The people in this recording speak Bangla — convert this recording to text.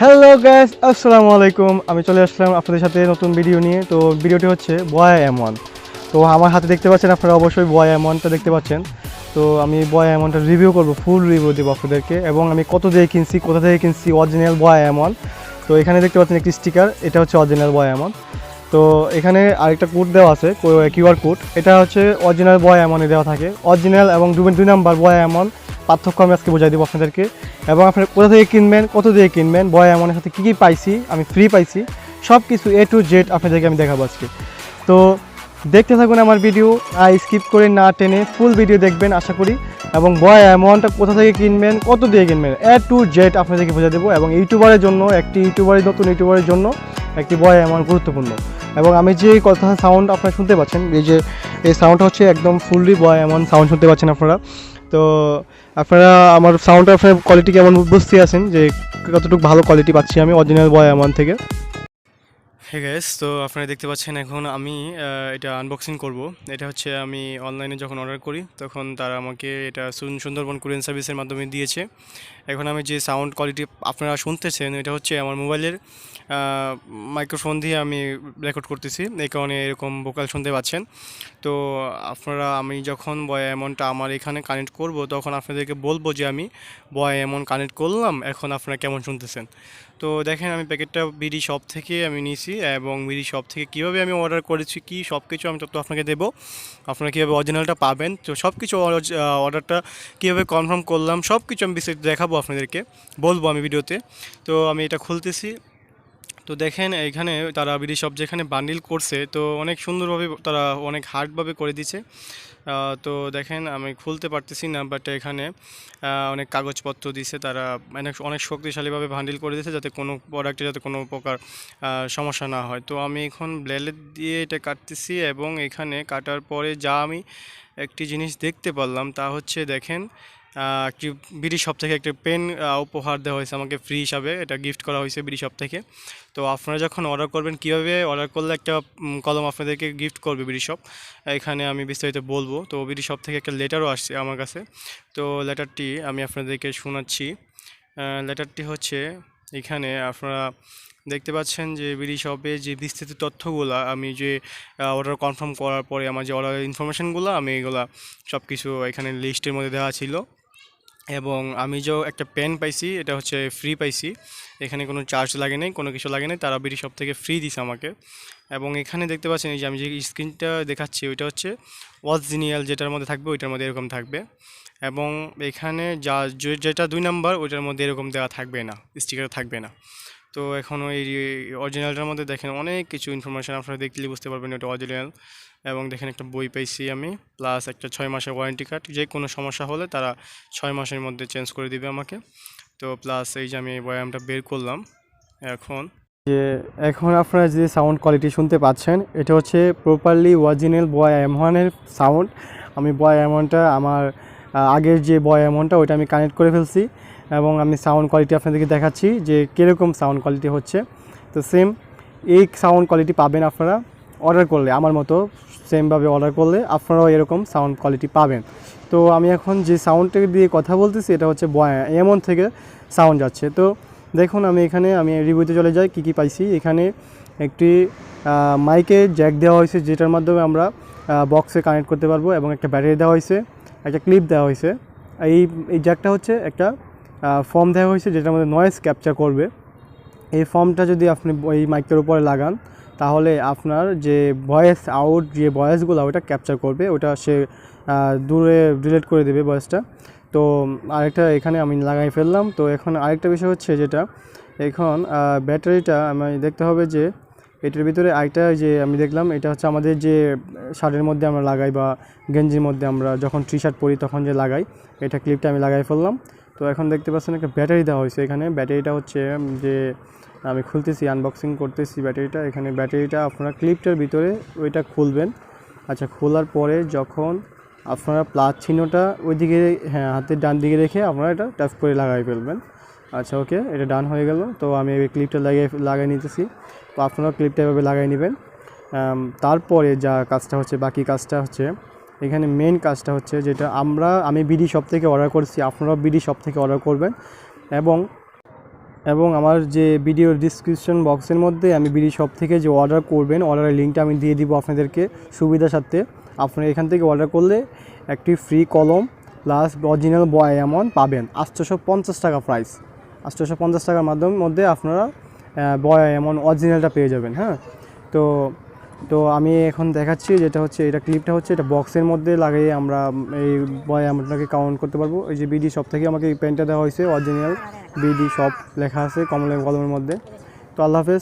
হ্যালো গাইস, আসসালামু আলাইকুম। আমি চলে আসলাম আপনাদের সাথে নতুন ভিডিও নিয়ে। তো ভিডিওটি হচ্ছে বয়া এমন। তো আমার হাতে দেখতে পাচ্ছেন আপনারা, অবশ্যই বয়া এমনটা দেখতে পাচ্ছেন। তো আমি বয়া এমনটা রিভিউ করব, ফুল রিভিউ দেবো আপনাদেরকে, এবং আমি কত দিয়ে কিনছি, কোথা থেকে কিনছি, অরিজিনাল বয়া এমন। তো এখানে দেখতে পাচ্ছেন একটি স্টিকার, এটা হচ্ছে অরিজিনাল বয়া এমন। তো এখানে আরেকটা কোড দেওয়া আছে, কিউআর কোড। এটা হচ্ছে অরিজিনাল বয়া এমনই দেওয়া থাকে। অরিজিনাল এবং দুই নাম্বার বয়া এমন পার্থক্য আমি আজকে বোঝাই দেবো আপনাদেরকে। এবং আপনারা কোথা থেকে কিনবেন, কত দিয়ে কিনবেন, বয়া এমনের সাথে কী কী পাইছি, আমি ফ্রি পাইছি, সব কিছু A to Z আপনাদেরকে আমি দেখাবো আজকে। তো দেখতে থাকুন আমার ভিডিও, স্কিপ করে না টেনে ফুল ভিডিও দেখবেন আশা করি। এবং বয়া এমনটা কোথা থেকে কিনবেন, কত দিয়ে কিনবেন, A to Z আপনাদেরকে বোঝা দেবো। এবং ইউটিউবারের জন্য, নতুন ইউটিউবারের জন্য একটি বয়া এমন গুরুত্বপূর্ণ। এবং আমি যে কথা সাউন্ড আপনারা শুনতে পাচ্ছেন, এই সাউন্ডটা হচ্ছে একদম ফুললি বয়া এমন সাউন্ড শুনতে পাচ্ছেন আপনারা। তো আপনারা আমার সাউন্ডটা আপনার কোয়ালিটি কেমন বুঝতে আছেন, যে কতটুকু ভালো কোয়ালিটি পাচ্ছি আমি অরিজিনাল বয়া এমন থেকে। হ্যাঁ গাইস, তো আপনারা দেখতে পাচ্ছেন এখন আমি এটা আনবক্সিং করব। এটা হচ্ছে আমি অনলাইনে যখন অর্ডার করি তখন তারা আমাকে এটা সুন্দরবন কুরিয়ার সার্ভিসের মাধ্যমে দিয়েছে। এখন আমি যে সাউন্ড কোয়ালিটি আপনারা শুনতেছেন, এটা হচ্ছে আমার মোবাইলের মাইক্রোফোন দিয়ে আমি রেকর্ড করতেছি, এই কারণে এরকম ভোকাল শুনতে পাচ্ছেন। তো আপনারা, আমি যখন বয়া এমনটা আমার এখানে কানেক্ট করব তখন আপনাদেরকে বলবো যে আমি বয়া এমন কানেক্ট করলাম, এখন আপনারা কেমন শুনতেছেন। তো দেখেন, আমি প্যাকেটটা বিডি শপ থেকে আমি নিয়েছি, এবং বিডি শপ থেকে কীভাবে আমি অর্ডার করেছি কি সব কিছু আমি তত আপনাকে দেবো। আপনারা কীভাবে অরিজিনালটা পাবেন, তো সব কিছু অর্ডারটা কীভাবে কনফার্ম করলাম সব কিছু আমি বিস্তারিত দেখাবো আপনাদেরকে, বলবো আমি ভিডিওতে। তো আমি এটা খুলতেছি। তো দেখেন এখানে তারা বিডি শপ যেখানে বান্ডিল করছে, তো অনেক সুন্দরভাবে তারা অনেক হার্ডভাবে করে দিছে। তো দেখেন আমি খুলতে পারতেছি না, বাট এখানে অনেক কাগজপত্র দিছে তারা, অনেক শক্তিশালীভাবে বান্ডিল করে দিয়েছে যাতে কোনো প্রোডাক্টে যাতে কোনো প্রকার সমস্যা না হয়। তো আমি এখন ব্লেড দিয়ে এটা কাটতেছি, এবং এখানে কাটার পরে যা আমি একটি জিনিস দেখতে পারলাম তা হচ্ছে, দেখেন একটি বিডি শপ থেকে একটা পেন উপহার দেওয়া হয়েছে আমাকে ফ্রি হিসাবে, এটা গিফট করা হয়েছে বিডি শপ থেকে। তো আপনারা যখন অর্ডার করবেন, কীভাবে অর্ডার করলে একটা কলম আপনাদেরকে গিফট করবে বিডি শপ, এখানে আমি বিস্তারিত বলবো। তো বিডি শপ থেকে একটা লেটারও আসছে আমার কাছে, তো লেটারটি আমি আপনাদেরকে শোনাচ্ছি। লেটারটি হচ্ছে, এখানে আপনারা দেখতে পাচ্ছেন যে বিডি শপে যে বিস্তৃত তথ্যগুলো, আমি যে অর্ডার কনফার্ম করার পরে আমার যে অর্ডার ইনফরমেশানগুলো, আমি এগুলা সব কিছু এখানে লিস্টের মধ্যে দেওয়া ছিল। এবং আমি যে একটা পেন পাইছি, এটা হচ্ছে ফ্রি পাইছি, এখানে কোনো চার্জ লাগে নাই, কোনো কিছু লাগে নাই, তারা বিডি শপ থেকে ফ্রি দিছে আমাকে। এবং এখানে দেখতে পাচ্ছেন এই যে আমি যে স্ক্রিনটা দেখাচ্ছি, ওইটা হচ্ছে অরিজিনাল যেটার মধ্যে থাকবে ওইটার মধ্যে এরকম থাকবে। এবং এখানে যেটা 2 নাম্বার ওইটার মধ্যে এরকম দেওয়া থাকবে না, স্টিকার থাকবে না। তো এখন ওই অরিজিনালটার মধ্যে দেখেন অনেক কিছু ইনফরমেশান আপনারা দেখলে বুঝতে পারবেন এটা অরিজিনাল। এবং দেখেন একটা বই পাইছি আমি, প্লাস একটা 6 মাসের ওয়ারেন্টি কার্ড, যে কোনো সমস্যা হলে তারা 6 মাসের মধ্যে চেঞ্জ করে দিবে আমাকে। তো প্লাস এই যে আমি বয়ামটা বের করলাম এখন, যে এখন আপনারা যে সাউন্ড কোয়ালিটি শুনতে পাচ্ছেন, এটা হচ্ছে প্রপারলি অরিজিনাল বয়া এমনের সাউন্ড। আমি বয়া এমনটা আমার আগের যে বয়া এমনটা ওইটা আমি কানেক্ট করে ফেলছি, এবং আমি সাউন্ড কোয়ালিটি আপনাদেরকে দেখাচ্ছি যে কীরকম সাউন্ড কোয়ালিটি হচ্ছে। তো সেম এই সাউন্ড কোয়ালিটি পাবেন আপনারা অর্ডার করলে, আমার মতো সেমভাবে অর্ডার করলে আপনারাও এরকম সাউন্ড কোয়ালিটি পাবেন। তো আমি এখন যে সাউন্ডটা দিয়ে কথা বলতেছি, এটা হচ্ছে বয়া এমন থেকে সাউন্ড যাচ্ছে। তো দেখুন আমি রিভিউতে চলে যাই, কী কী পাইছি। এখানে একটি মাইকে জ্যাক দেওয়া হয়েছে, যেটার মাধ্যমে আমরা বক্সে কানেক্ট করতে পারবো, এবং একটা ব্যাটারি দেওয়া হয়েছে, একটা ক্লিপ দেওয়া হয়েছে। এই জ্যাকটা হচ্ছে একটা ফর্ম দেওয়া হয়েছে যেটার মধ্যে নয়েজ ক্যাপচার করবে। এই ফর্মটা যদি আপনি এই মাইকের উপরে লাগান, তাহলে আপনার যে ভয়েস আউট, যে ভয়েসগুলো ওটা ক্যাপচার করবে, ওটা সে দূরে ডিলিট করে দেবে ভয়েসটা। তো আরেকটা এখানে আমি লাগাই ফেললাম। তো এখন আরেকটা বিষয় হচ্ছে, যেটা এখন ব্যাটারিটা আমি দেখতে হবে যে এটার ভিতরে আরেকটা যে আমি দেখলাম, এটা হচ্ছে আমাদের যে শার্টের মধ্যে আমরা লাগাই, বা গেঞ্জির মধ্যে আমরা যখন টি শার্ট পরি তখন যে লাগাই, এটা ক্লিপটা আমি লাগাই ফেললাম। তো এখন দেখতে পাচ্ছেন একটা ব্যাটারি দেওয়া হয়েছে এখানে। ব্যাটারিটা হচ্ছে যে আমি খুলতেছি, আনবক্সিং করতেছি ব্যাটারিটা। এখানে ব্যাটারিটা আপনারা ক্লিপটার ভিতরে ওইটা খুলবেন। আচ্ছা, খোলার পরে যখন আপনারা প্লাস চিহ্নটা ওইদিকে, হ্যাঁ, হাতের ডান দিকে রেখে আপনারা এটা ট্যাপ করে লাগাই ফেলবেন। আচ্ছা, ওকে, এটা ডান হয়ে গেল। তো আমি এই ক্লিপটা লাগাই নিতেছি। তো আপনারা ক্লিপটা এভাবে লাগাই নেবেন। তারপরে যা কাজটা হচ্ছে, বাকি কাজটা হচ্ছে, এখানে মেন কাজটা হচ্ছে যেটা আমি বিডি শপ থেকে অর্ডার করছি, আপনারাও বিডি শপ থেকে অর্ডার করবেন। এবং এবং আমার যে ভিডিওর ডিসক্রিপশন বক্সের মধ্যে আমি বিডি শপ থেকে যে অর্ডার করবেন অর্ডারের লিঙ্কটা আমি দিয়ে দিব আপনাদেরকে সুবিধার সাথে। আপনারা এখান থেকে অর্ডার করলে একটি ফ্রি কলম প্লাস অরিজিনাল বয়া এমন পাবেন। 850 টাকা প্রাইস, 850 টাকার মধ্যে আপনারা বয়া এমন অরিজিনালটা পেয়ে যাবেন। হ্যাঁ, তো তো আমি এখন দেখাচ্ছি যেটা হচ্ছে এটা ক্লিপটা হচ্ছে এটা বক্সের মধ্যে লাগিয়ে আমরা এই বয়া এমনটাকে কাউন্ট করতে পারবো। এই যে বিডি শপ থেকে আমাকে এই পেনটা দেওয়া হয়েছে, অরিজিনাল বিডি শপ লেখা আছে কলমের মধ্যে। তো আল্লাহ হাফেজ।